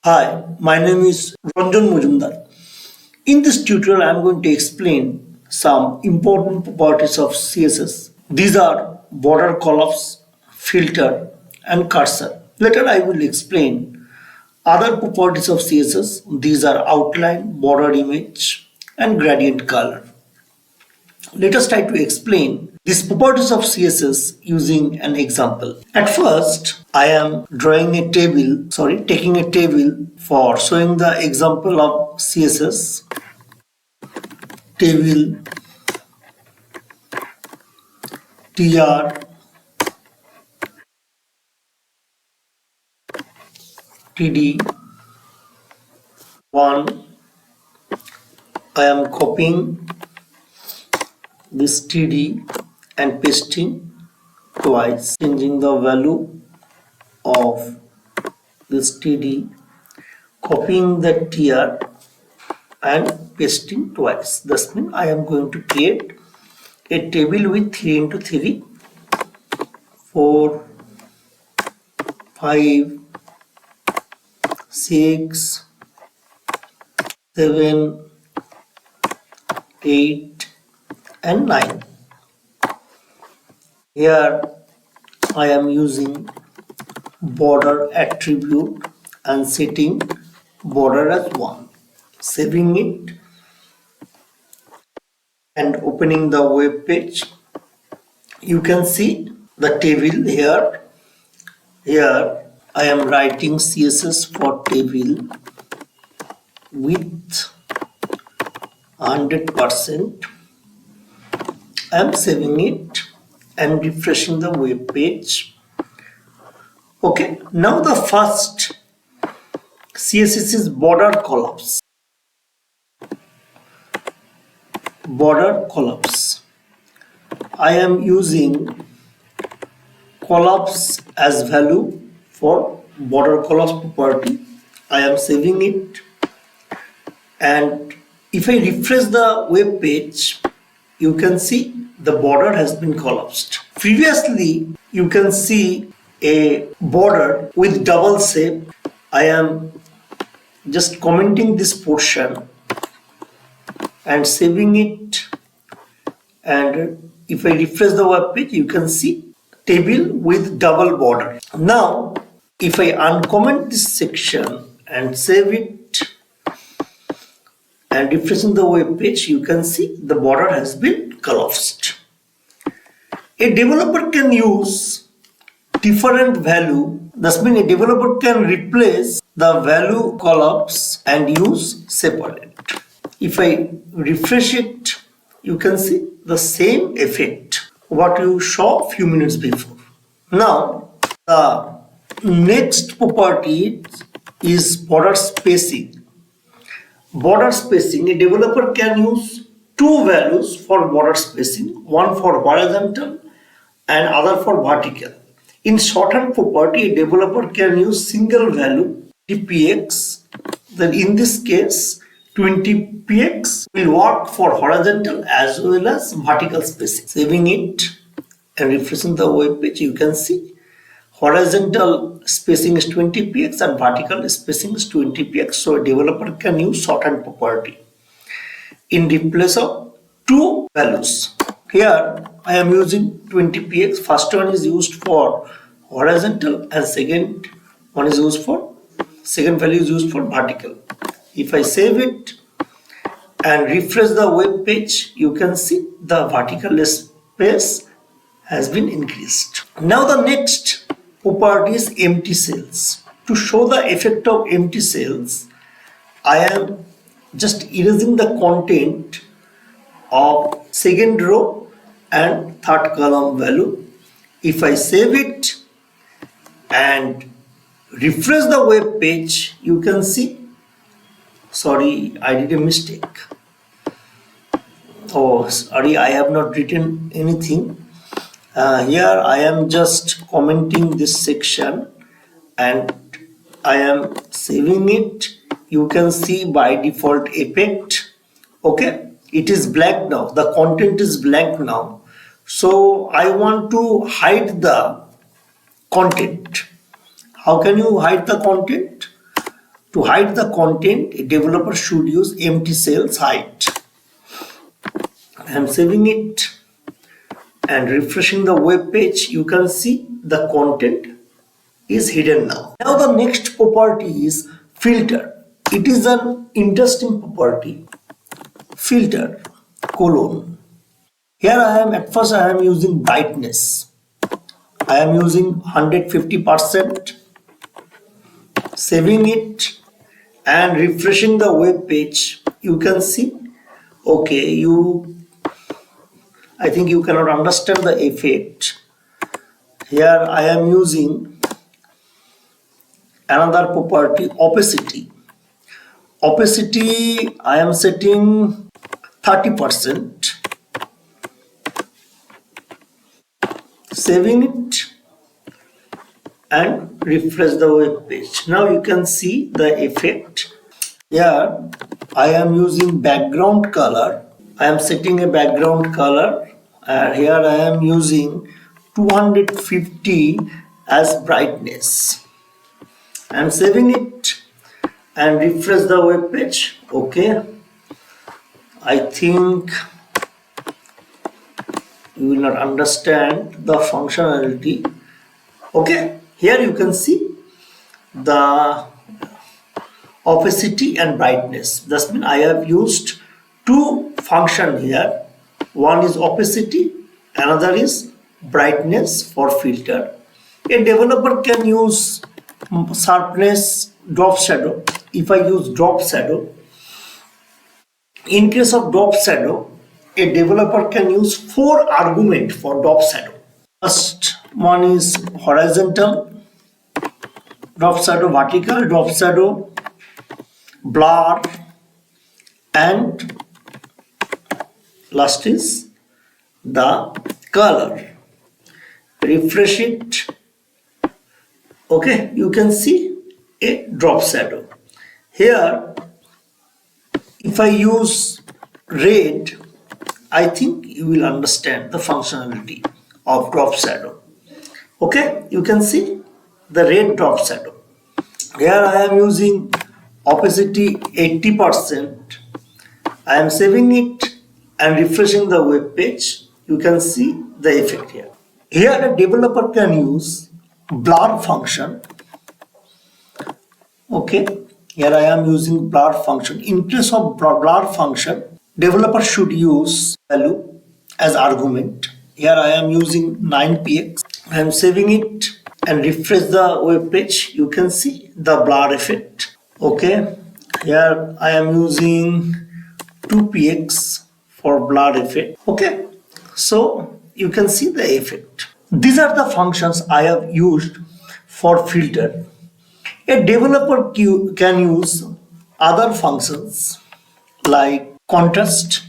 Hi, my name is Ranjan Mujumdar. In this tutorial, I am going to explain some important properties of CSS. These are border columns, filter, and cursor. Later, I will explain other properties of CSS. These are outline, border image, and gradient color. Let us try to explain these properties of CSS using an example. At first, I am taking a table for showing the example of CSS. Table tr td1. I am copying this td and pasting twice, changing the value of this td, copying the tr and pasting twice. This means I am going to create a table with 3 into 3, 4, 5, 6, 7, 8 and 9. Here I am using border attribute and setting border as 1. Saving it and opening the web page. You can see the table here. Here I am writing CSS for table with 100%. I am saving it and refreshing the web page. Okay, now the first CSS is border columns. Border columns. I am using columns as value for border columns property. I am saving it, and if I refresh the web page, you can see the border has been collapsed. Previously, you can see a border with double shape. I am just commenting this portion and saving it, and if I refresh the web page, you can see table with double border. Now if I uncomment this section and save it and refreshing the web page, you can see the border has been collapsed. A developer can use different value. That means a developer can replace the value collapse and use separate. If I refresh it, you can see the same effect what you saw a few minutes before. Now the next property is border spacing. Border spacing, a developer can use two values for border spacing, one for horizontal and other for vertical. In shorthand property, a developer can use single value dpx. Then in this case 20px will work for horizontal as well as vertical spacing. Saving it and refreshing the web page, you can see horizontal spacing is 20px and vertical spacing is 20px. So a developer can use shorthand property in replace of two values. Here I am using 20px. First one is used for horizontal and second value is used for vertical. If I save it and refresh the web page, you can see the vertical space has been increased. Now the next property is empty cells. To show the effect of empty cells, I am just erasing the content of second row and third column value. If I save it and refresh the web page, you can see, sorry, I did a mistake. Oh, sorry, I have not written anything. Here I am just commenting this section and I am saving it. You can see by default effect. Okay, it is black now. The content is blank now. So I want to hide the content. How can you hide the content? To hide the content, a developer should use empty cells hide. I am saving it and refreshing the web page. You can see the content is hidden now. Now the next property is filter. It is an interesting property. Filter colon. Here I am at first I am using brightness. I am using 150%. Saving it and refreshing the web page. You can see, okay, I think you cannot understand the effect. Here I am using another property, opacity. Opacity I am setting 30%. Saving it and refresh the web page. Now you can see the effect. Here I am using background color. I am setting a background color and here I am using 250 as brightness. I am saving it and refresh the web page. Okay, I think you will not understand the functionality. Okay, here you can see the opacity and brightness. That means I have used two functions here. One is opacity, another is brightness for filter. A developer can use sharpness, drop shadow. If I use drop shadow, in case of drop shadow, a developer can use 4 arguments for drop shadow. First one is horizontal drop shadow, vertical drop shadow, blur, and last is the color. Refresh it. Okay, you can see a drop shadow. Here, if I use red, I think you will understand the functionality of drop shadow. Okay, you can see the red drop shadow. Here I am using opacity 80%. I am saving it and refreshing the web page. You can see the effect here. Here a developer can use blur function. Okay, here I am using blur function. In case of blur function, developer should use value as argument. Here I am using 9px. I am saving it and refresh the web page. You can see the blur effect. Okay, here I am using 2px for blur effect. Okay, so you can see the effect. These are the functions I have used for filter. A developer can use other functions like contrast.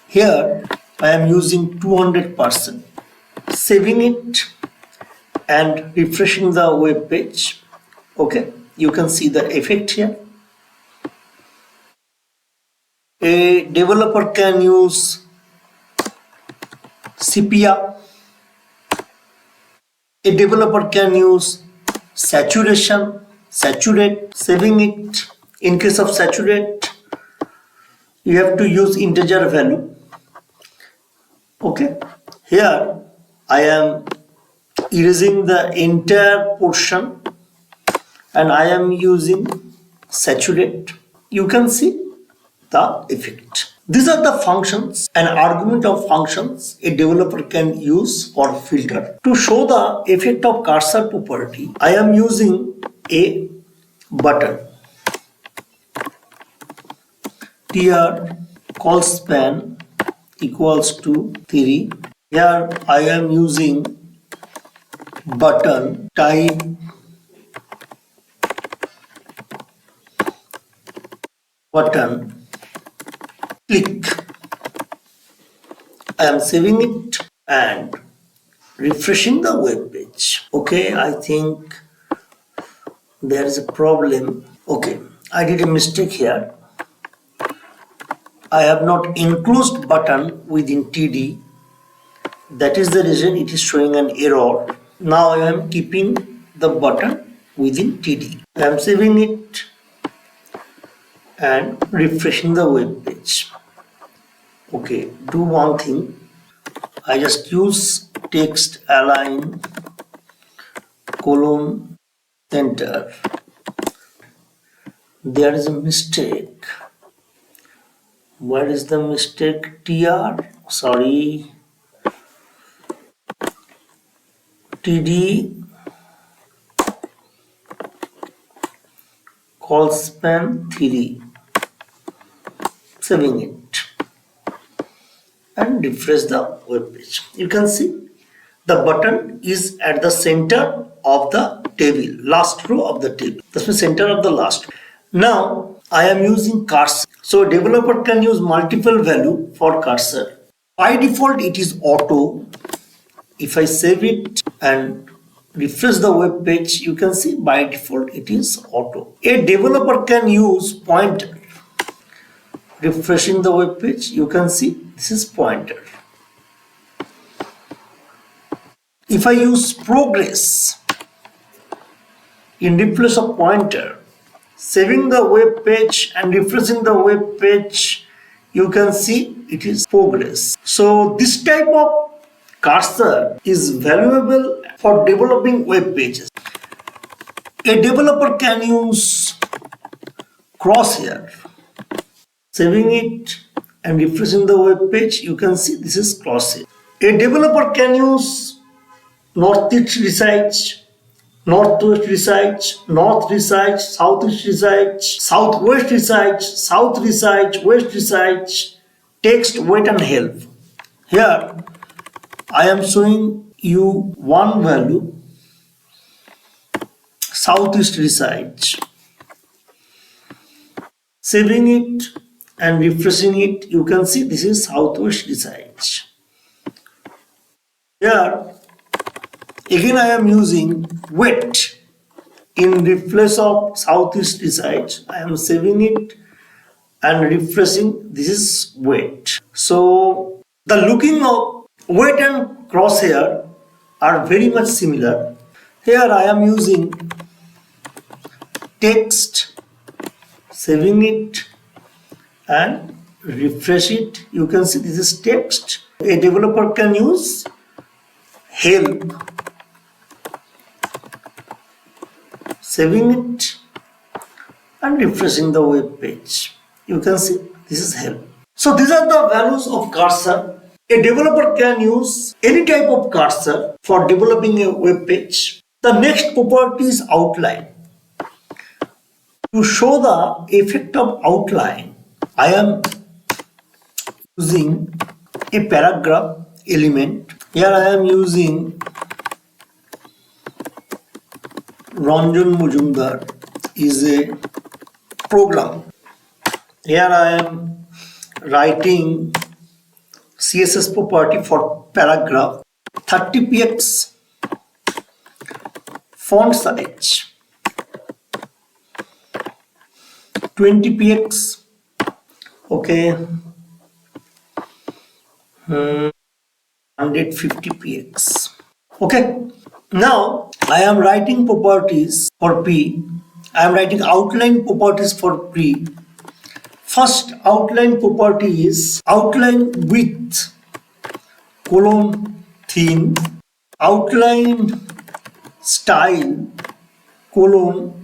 Here I am using 200%. Saving it and refreshing the web page. Okay, you can see the effect here. A developer can use sepia. A developer can use saturation, saturate. Saving it. In case of saturate, you have to use integer value. Okay, here I am erasing the entire portion and I am using saturate. You can see the effect. These are the functions, an argument of functions a developer can use for filter. To show the effect of cursor property, I am using a button. Here call span equals to 3. Here I am using button type button click. I am saving it and refreshing the web page. Okay, I think there is a problem. Okay, I did a mistake here. I have not enclosed button within TD. That is the reason it is showing an error. Now I am keeping the button within TD. I am saving it and refreshing the web page. Okay, do one thing. I just use text align colon center. There is a mistake. Where is the mistake? TR, sorry, TD call span 3. Saving it and refresh the web page. You can see the button is at the center of the table, last row of the table. That's the center of the last row. Now I am using cursor. So developer can use multiple value for cursor. By default it is auto. If I save it and refresh the web page, you can see by default it is auto. A developer can use pointer. Refreshing the web page, you can see this is pointer. If I use progress in replace of pointer, saving the web page and refreshing the web page, you can see it is progress. So this type of cursor is valuable for developing web pages. A developer can use crosshair. Saving it and refreshing the web page, you can see this is crosshair. A developer can use northeast resize, northwest resize, north resize, southeast resize, southwest resize, south resize, west resize, text, weight and help. Here I am showing you one value, southeast resize. Saving it and refreshing it, you can see this is southwest resize. Here again I am using weight in replace of southeast resize. I am saving it and refreshing, this is weight. So the looking of weight and crosshair are very much similar. Here I am using text, saving it and refresh it. You can see this is text. A developer can use help, saving it and refreshing the web page. You can see this is help. So these are the values of cursor. A developer can use any type of cursor for developing a web page. The next property is outline. To show the effect of outline, I am using a paragraph element. Here I am using Ranjan Mujumdar is a program. Here I am writing CSS property for paragraph, 30px font size, 20px, okay, 150px. Okay, now I am writing properties for P. I am writing outline properties for P. First outline property is outline width colon thin, outline style colon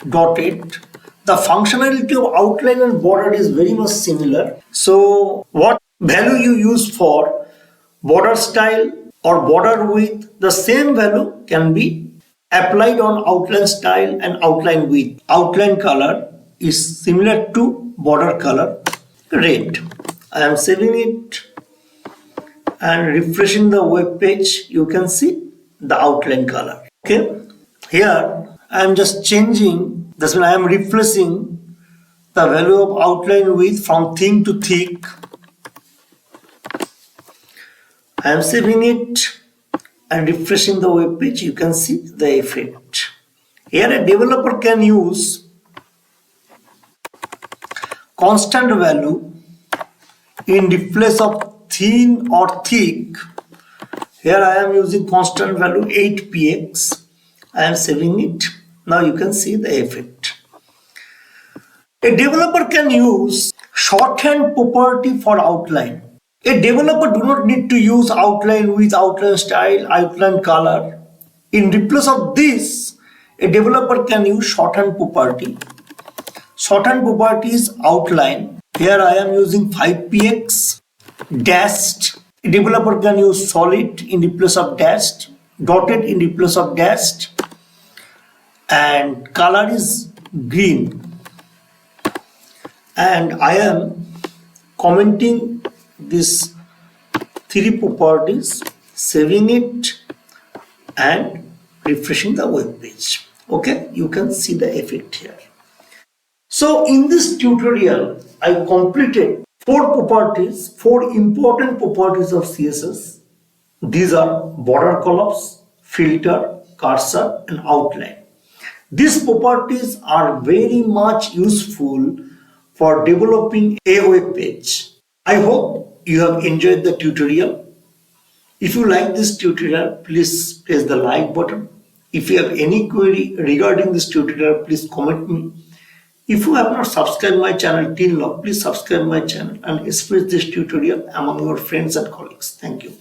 dotted. The functionality of outline and border is very much similar. So what value you use for border style or border width, the same value can be applied on outline style and outline width. Outline color is similar to border color, red. I am saving it and refreshing the web page. You can see the outline color. Okay, here I am just changing, that's when I am replacing the value of outline width from thin to thick. I am saving it and refreshing the web page. You can see the effect. Here a developer can use constant value in replace of thin or thick. Here I am using constant value 8px. I am saving it Now you can see the effect. A developer can use shorthand property for outline. A developer do not need to use outline with outline style, outline color. In replace of this, a developer can use shorthand property. Shorthand property is outline. Here I am using 5px, dashed. A developer can use solid in replace of dashed, dotted in replace of dashed, and color is green. And I am commenting these three properties, saving it and refreshing the web page. Okay, you can see the effect here. So in this tutorial, I completed four important properties of CSS. These are border columns, filter, cursor, and outline. These properties are very much useful for developing a web page. I hope you have enjoyed the tutorial. If you like this tutorial, please press the like button. If you have any query regarding this tutorial, please comment me. If you have not subscribed my channel till now, please subscribe my channel and spread this tutorial among your friends and colleagues. Thank you.